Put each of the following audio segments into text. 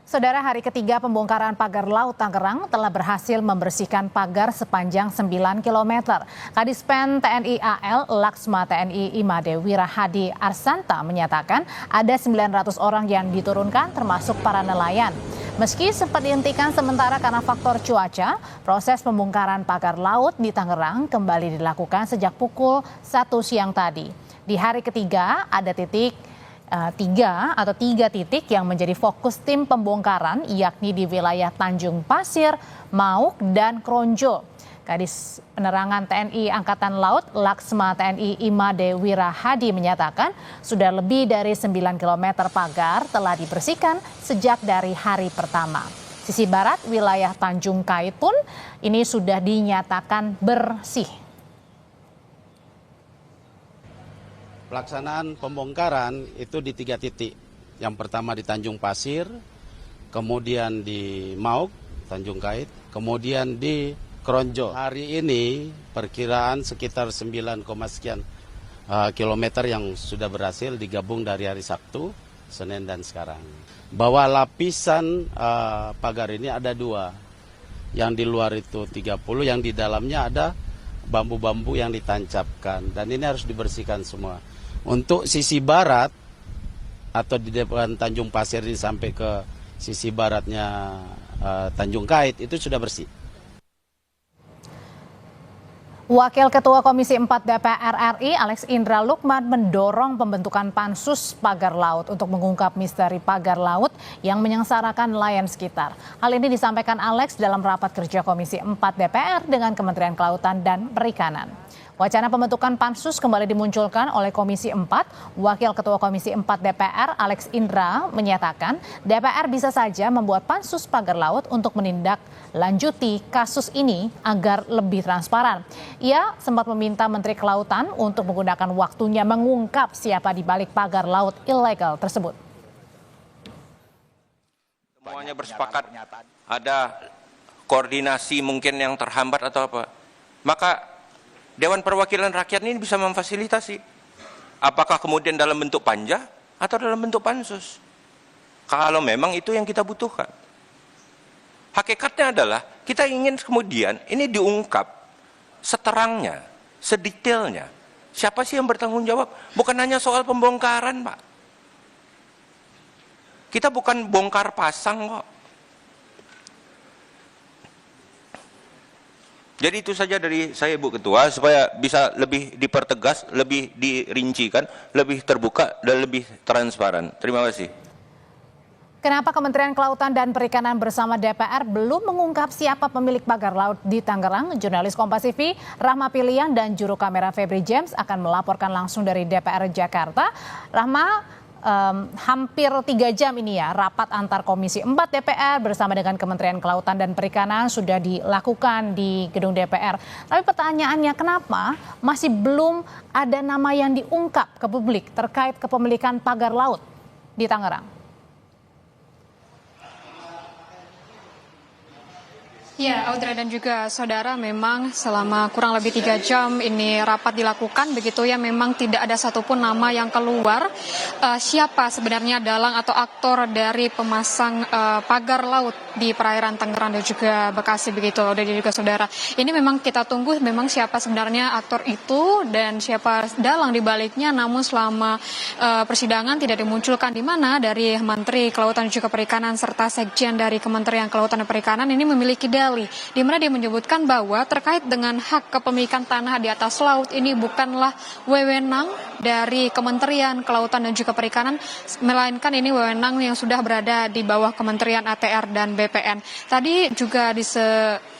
Saudara, hari ketiga pembongkaran pagar laut Tangerang telah berhasil membersihkan pagar sepanjang 9 km. Kadispen TNI AL Laksma TNI Imade Wirahadi Arsanta menyatakan ada 900 orang yang diturunkan termasuk para nelayan. Meski sempat dihentikan sementara karena faktor cuaca, proses pembongkaran pagar laut di Tangerang kembali dilakukan sejak pukul 1 siang tadi. Di hari ketiga ada tiga titik yang menjadi fokus tim pembongkaran, yakni di wilayah Tanjung Pasir, Mauk, dan Kronjo. Kadis Penerangan TNI Angkatan Laut Laksma TNI Imade Wirahadi menyatakan sudah lebih dari 9 km pagar telah dibersihkan sejak dari hari pertama. Sisi barat wilayah Tanjung Kait pun ini sudah dinyatakan bersih. Pelaksanaan pembongkaran itu di 3 titik. Yang pertama di Tanjung Pasir, kemudian di Mauk, Tanjung Kait, kemudian di Kronjo. Hari ini perkiraan sekitar 9, sekian kilometer yang sudah berhasil digabung dari hari Sabtu, Senin dan sekarang. Bahwa lapisan pagar ini ada 2. Yang di luar itu 30, yang di dalamnya ada bambu-bambu yang ditancapkan. Dan ini harus dibersihkan semua. Untuk sisi barat atau di depan Tanjung Pasir ini sampai ke sisi baratnya Tanjung Kait itu sudah bersih. Wakil Ketua Komisi 4 DPR RI Alex Indra Lukman mendorong pembentukan pansus pagar laut untuk mengungkap misteri pagar laut yang menyengsarakan nelayan sekitar. Hal ini disampaikan Alex dalam rapat kerja Komisi 4 DPR dengan Kementerian Kelautan dan Perikanan. Wacana pembentukan pansus kembali dimunculkan oleh Komisi 4. Wakil Ketua Komisi 4 DPR Alex Indra menyatakan DPR bisa saja membuat pansus pagar laut untuk menindaklanjuti kasus ini agar lebih transparan. Ia sempat meminta Menteri Kelautan untuk menggunakan waktunya mengungkap siapa di balik pagar laut ilegal tersebut. Semuanya bersepakat ada koordinasi mungkin yang terhambat atau apa. Maka Dewan Perwakilan Rakyat ini bisa memfasilitasi. Apakah kemudian dalam bentuk panja atau dalam bentuk pansus? Kalau memang itu yang kita butuhkan. Hakikatnya adalah kita ingin kemudian ini diungkap seterangnya, sedetailnya. Siapa sih yang bertanggung jawab? Bukan hanya soal pembongkaran, Pak. Kita bukan bongkar pasang kok. Jadi itu saja dari saya, Bu Ketua, supaya bisa lebih dipertegas, lebih dirincikan, lebih terbuka, dan lebih transparan. Terima kasih. Kenapa Kementerian Kelautan dan Perikanan bersama DPR belum mengungkap siapa pemilik pagar laut di Tangerang? Jurnalis Kompas TV Rahma Pilian dan juru kamera Febri James akan melaporkan langsung dari DPR Jakarta. Rahma, hampir 3 jam ini ya rapat antar Komisi 4 DPR bersama dengan Kementerian Kelautan dan Perikanan sudah dilakukan di gedung DPR. Tapi pertanyaannya, kenapa masih belum ada nama yang diungkap ke publik terkait kepemilikan pagar laut di Tangerang? Ya, Audra dan juga saudara, memang selama kurang lebih 3 jam ini rapat dilakukan, begitu ya, memang tidak ada satupun nama yang keluar siapa sebenarnya dalang atau aktor dari pemasang pagar laut di perairan Tangerang dan juga Bekasi, begitu Audra dan juga saudara. Ini memang kita tunggu memang siapa sebenarnya aktor itu dan siapa dalang di baliknya, namun selama persidangan tidak dimunculkan di mana dari Menteri Kelautan dan juga Perikanan serta Sekjen dari Kementerian Kelautan dan Perikanan ini memiliki di mana dia menyebutkan bahwa terkait dengan hak kepemilikan tanah di atas laut ini bukanlah wewenang dari Kementerian Kelautan dan juga Perikanan, melainkan ini wewenang yang sudah berada di bawah Kementerian ATR dan BPN. Tadi juga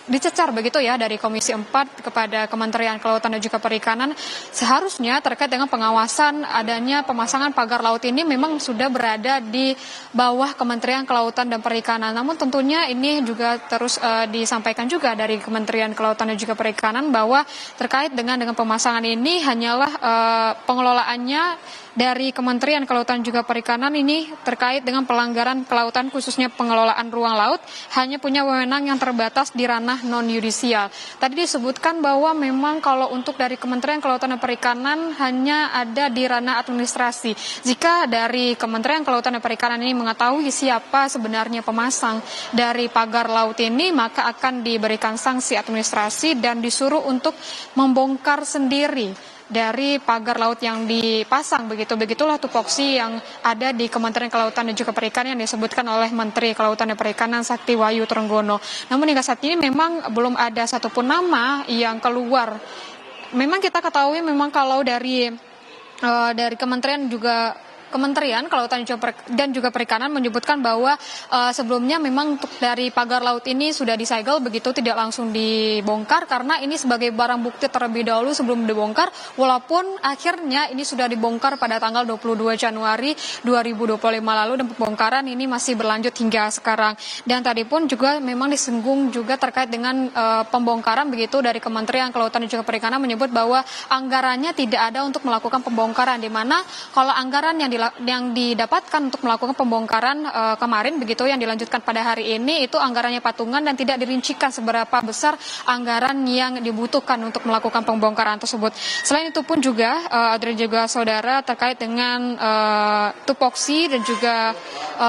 dicecar begitu ya dari Komisi 4 kepada Kementerian Kelautan dan juga Perikanan, seharusnya terkait dengan pengawasan adanya pemasangan pagar laut ini memang sudah berada di bawah Kementerian Kelautan dan Perikanan. Namun tentunya ini juga terus disampaikan juga dari Kementerian Kelautan dan juga Perikanan bahwa terkait dengan pemasangan ini hanyalah pengelolaannya dari Kementerian Kelautan juga Perikanan ini terkait dengan pelanggaran kelautan khususnya pengelolaan ruang laut hanya punya wewenang yang terbatas di ranah non-yudisial. Tadi disebutkan bahwa memang kalau untuk dari Kementerian Kelautan dan Perikanan hanya ada di ranah administrasi. Jika dari Kementerian Kelautan dan Perikanan ini mengetahui siapa sebenarnya pemasang dari pagar laut ini, maka akan diberikan sanksi administrasi dan disuruh untuk membongkar sendiri dari pagar laut yang dipasang. Begitulah tupoksi yang ada di Kementerian Kelautan dan juga Perikanan yang disebutkan oleh Menteri Kelautan dan Perikanan Sakti Wahyu Trenggono. Namun hingga saat ini memang belum ada satupun nama yang keluar. Memang kita ketahui memang kalau dari Kementerian Kelautan dan juga Perikanan menyebutkan bahwa sebelumnya memang untuk dari pagar laut ini sudah disegel, begitu tidak langsung dibongkar karena ini sebagai barang bukti terlebih dahulu sebelum dibongkar, walaupun akhirnya ini sudah dibongkar pada tanggal 22 Januari 2025 lalu dan pembongkaran ini masih berlanjut hingga sekarang. Dan tadi pun juga memang disinggung juga terkait dengan pembongkaran, begitu dari Kementerian Kelautan dan juga Perikanan menyebut bahwa anggarannya tidak ada untuk melakukan pembongkaran, di mana kalau anggaran yang didapatkan untuk melakukan pembongkaran kemarin begitu yang dilanjutkan pada hari ini itu anggarannya patungan dan tidak dirincikan seberapa besar anggaran yang dibutuhkan untuk melakukan pembongkaran tersebut. Selain itu pun juga Audrey juga saudara terkait dengan tupoksi dan juga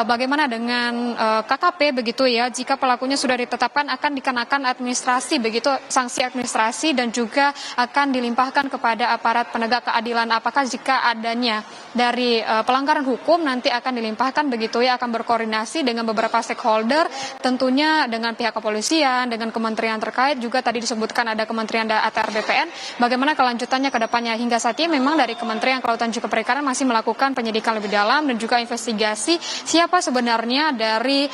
bagaimana dengan KKP begitu ya, jika pelakunya sudah ditetapkan akan dikenakan administrasi begitu, sanksi administrasi dan juga akan dilimpahkan kepada aparat penegak keadilan. Apakah jika adanya dari pelanggaran hukum nanti akan dilimpahkan begitu ya, akan berkoordinasi dengan beberapa stakeholder, tentunya dengan pihak kepolisian, dengan kementerian terkait, juga tadi disebutkan ada Kementerian ATR BPN. Bagaimana kelanjutannya ke depannya? Hingga saat ini memang dari Kementerian Kelautan juga Perikanan masih melakukan penyidikan lebih dalam dan juga investigasi siapa sebenarnya dari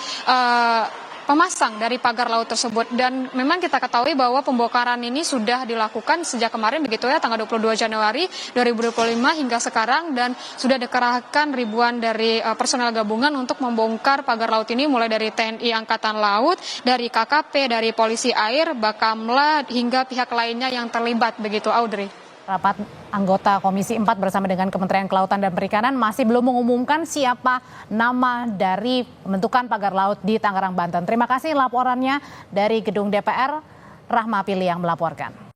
pemasang dari pagar laut tersebut. Dan memang kita ketahui bahwa pembongkaran ini sudah dilakukan sejak kemarin begitu ya, tanggal 22 Januari 2025 hingga sekarang, dan sudah dikerahkan ribuan dari personel gabungan untuk membongkar pagar laut ini, mulai dari TNI Angkatan Laut, dari KKP, dari Polisi Air, Bakamla, hingga pihak lainnya yang terlibat begitu, Audrey. Rapat anggota Komisi 4 bersama dengan Kementerian Kelautan dan Perikanan masih belum mengumumkan siapa nama dari pembentukan pagar laut di Tangerang, Banten. Terima kasih laporannya dari Gedung DPR, Rahma Pili yang melaporkan.